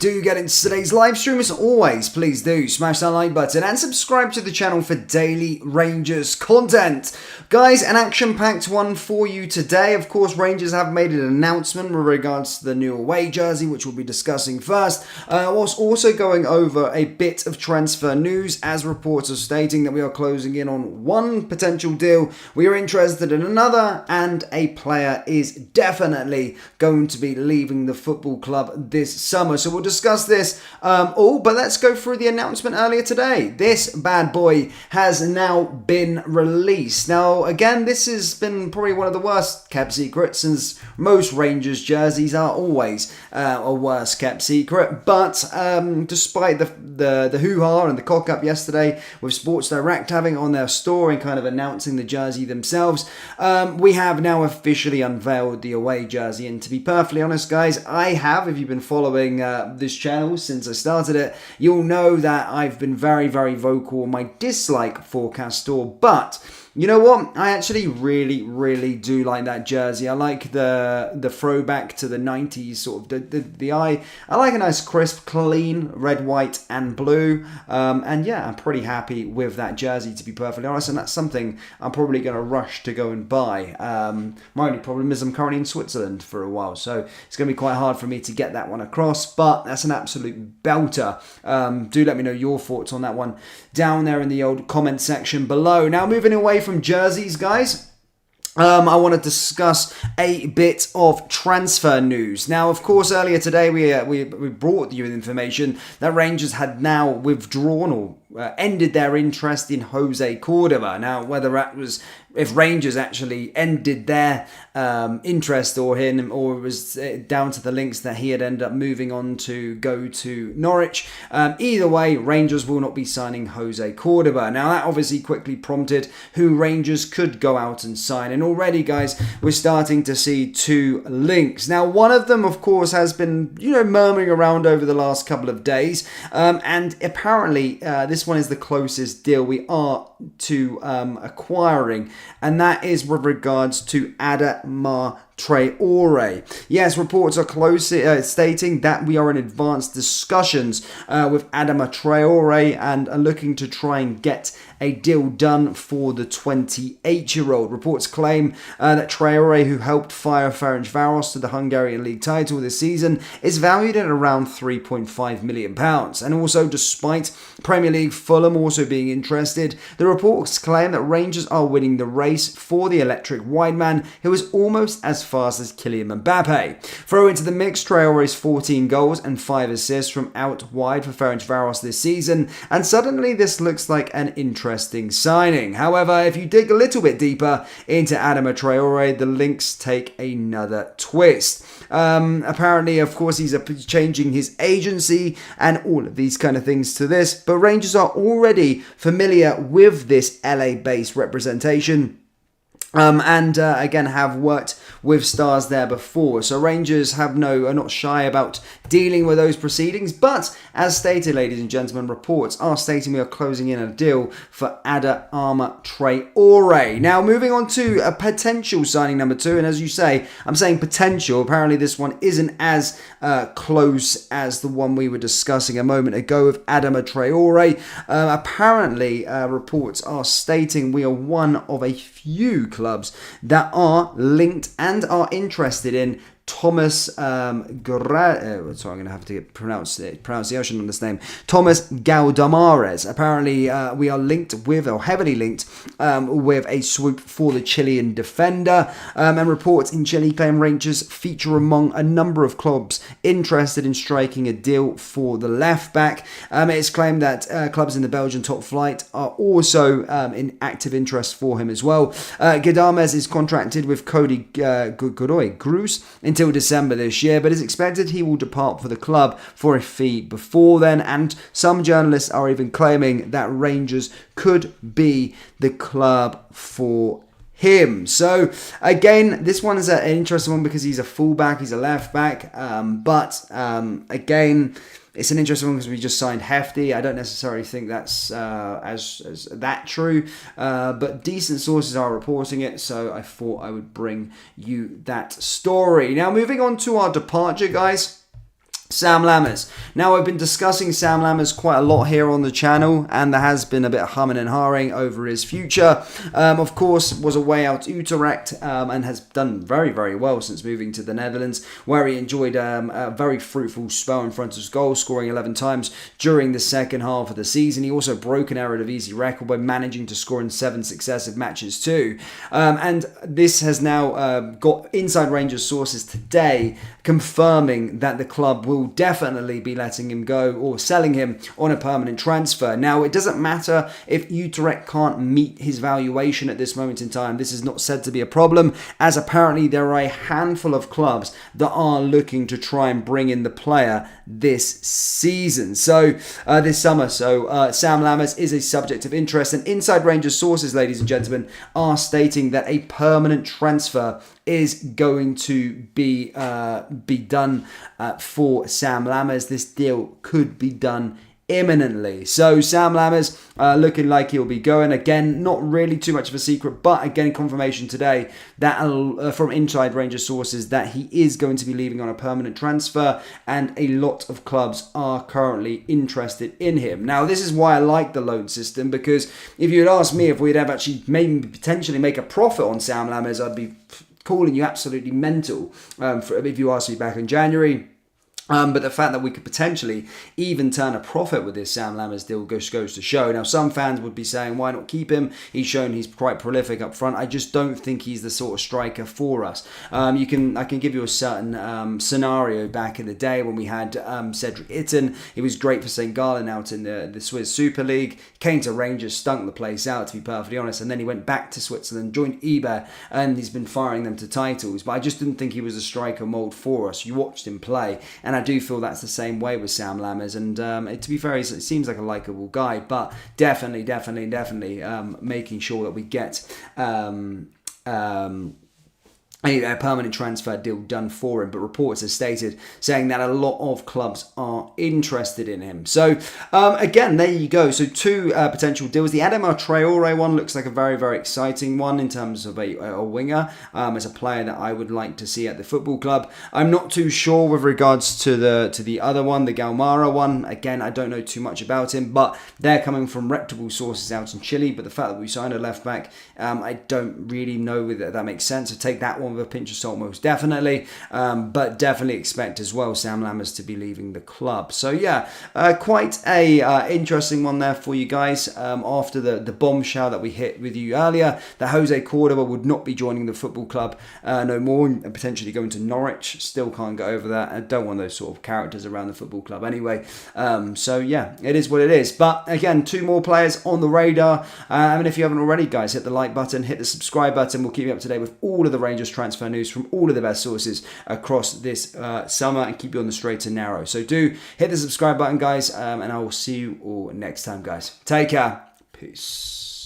Do get into today's live stream. As always, please do smash that like button and subscribe to the channel for daily Rangers content. Guys, an action-packed one for you today. Of course, Rangers have made an announcement with regards to the new away jersey, which we'll be discussing first. Was also going over a bit of transfer news, as reports are stating that we are closing in on one potential deal. We are interested in another, and a player is definitely going to be leaving the football club this summer. So we'll discuss this all, but let's go through the announcement earlier today. This bad boy has now been released. Now, again, this has been probably one of the worst kept secrets, since most Rangers jerseys are always a worst kept secret. But despite the hoo-ha and the cock-up yesterday with Sports Direct having it on their store and kind of announcing the jersey themselves, we have now officially unveiled the away jersey. And to be perfectly honest, guys, I have, if you've been following this channel since I started it, you'll know that I've been very, very vocal on my dislike for Castor, but you know what? I actually really do like that jersey. I like the throwback to the 90s, sort of the eye. I like a nice crisp, clean red, white and blue. And yeah, I'm pretty happy with that jersey, to be perfectly honest. And that's something I'm probably going to rush to go and buy. My only problem is I'm currently in Switzerland for a while, so it's going to be quite hard for me to get that one across. But that's an absolute belter. Do let me know your thoughts on that one down there in the old comment section below. Now, moving away from jerseys, guys, I want to discuss a bit of transfer news. Now, of course, earlier today we brought you information that Rangers had now withdrawn or ended their interest in Jose Cordova. Now, whether that was if Rangers actually ended their interest or it was down to the links that he had ended up moving on to go to Norwich. Either way, Rangers will not be signing Jose Cordova. Now, that obviously quickly prompted who Rangers could go out and sign. And already, guys, we're starting to see two links. Now, one of them, of course, has been, murmuring around over the last couple of days. And apparently, this one is the closest deal we are to acquiring, and that is with regards to Adama Traore. Yes, reports are close stating that we are in advanced discussions with Adama Traore and are looking to try and get a deal done for the 28-year-old. Reports claim that Traore, who helped fire Ferencváros to the Hungarian League title this season, is valued at around £3.5 million. And also, despite Premier League Fulham also being interested, the reports claim that Rangers are winning the race for the electric wide man, who is almost as fast as Kylian Mbappe. Throw into the mix Traore's 14 goals and 5 assists from out wide for Ferencváros this season, and suddenly this looks like an interesting signing. However, if you dig a little bit deeper into Adama Traore, the links take another twist. Apparently, of course, he's changing his agency and all of these kind of things to this, but Rangers are already familiar with this LA-based representation. Again, have worked with stars there before. So Rangers are not shy about dealing with those proceedings. But as stated, ladies and gentlemen, reports are stating we are closing in a deal for Adama Traore. Now, moving on to a potential signing number 2. And as you say, I'm saying potential. Apparently, this one isn't as close as the one we were discussing a moment ago with Adama Traore. Apparently, reports are stating we are one of a few clubs that are linked and are interested in Thomas sorry, I'm going to have to get pronunciation on this name. Thomas Galdamares. Apparently, we are linked with, or heavily linked, with a swoop for the Chilean defender. And reports in Chile claim Rangers feature among a number of clubs interested in striking a deal for the left back. It is claimed that clubs in the Belgian top flight are also in active interest for him as well. Gadames is contracted with Cody Groos until December this year, but it's expected he will depart for the club for a fee before then, and some journalists are even claiming that Rangers could be the club for him. So again, this one is an interesting one because he's a fullback, he's a left back, but again, it's an interesting one because we just signed Hefty. I don't necessarily think that's as that true, but decent sources are reporting it, so I thought I would bring you that story. Now, moving on to our departure, guys. Sam Lammers. Now, I've been discussing Sam Lammers quite a lot here on the channel, and there has been a bit of humming and hawing over his future. Of course, was away out Utrecht and has done very, very well since moving to the Netherlands, where he enjoyed a very fruitful spell in front of goal, scoring 11 times during the second half of the season. He also broke an Eredivisie record by managing to score in 7 successive matches too. And this has now got inside Rangers sources today confirming that the club will definitely be letting him go or selling him on a permanent transfer. Now, it doesn't matter if Utrecht can't meet his valuation at this moment in time. This is not said to be a problem, as apparently there are a handful of clubs that are looking to try and bring in the player this season. This summer. Sam Lammers is a subject of interest, and inside Rangers sources, ladies and gentlemen, are stating that a permanent transfer is going to be done for Sam Lammers. This deal could be done imminently. So Sam Lammers looking like he'll be going. Again, not really too much of a secret, but again, confirmation today that from inside Rangers sources that he is going to be leaving on a permanent transfer, and a lot of clubs are currently interested in him. Now, this is why I like the loan system, because if you had asked me if we'd have actually maybe potentially make a profit on Sam Lammers, I'd be calling you absolutely mental if you asked me back in January. But the fact that we could potentially even turn a profit with this Sam Lammers deal goes to show. Now, some fans would be saying, why not keep him? He's shown he's quite prolific up front. I just don't think he's the sort of striker for us. I can give you a certain scenario back in the day when we had Cedric Itten. He was great for St. Gallen out in the Swiss Super League. Came to Rangers, stunk the place out, to be perfectly honest. And then he went back to Switzerland, joined Eber, and he's been firing them to titles. But I just didn't think he was a striker mould for us. You watched him play, and I do feel that's the same way with Sam Lammers, and to be fair, it seems like a likeable guy, but definitely making sure that we get a permanent transfer deal done for him. But reports have stated saying that a lot of clubs are interested in him. So again, there you go. So two potential deals. The Adama Traore one looks like a very, very exciting one in terms of a winger, as a player that I would like to see at the football club. I'm not too sure with regards to the other one, the Galmara one. Again, I don't know too much about him, but they're coming from reputable sources out in Chile. But the fact that we signed a left back, I don't really know whether that makes sense. So take that one with a pinch of salt, most definitely, but definitely expect as well Sam Lammers to be leaving the club. So yeah, quite a interesting one there for you guys, after the bombshell that we hit with you earlier that Jose Cordoba would not be joining the football club no more, and potentially going to Norwich. Still can't get over that. I don't want those sort of characters around the football club anyway. So yeah, it is what it is. But again, two more players on the radar, and if you haven't already, guys, hit the like button, hit the subscribe button. We'll keep you up to date with all of the Rangers transfer news from all of the best sources across this summer, and keep you on the straight and narrow. So do hit the subscribe button, guys, and I will see you all next time, guys. Take care. Peace.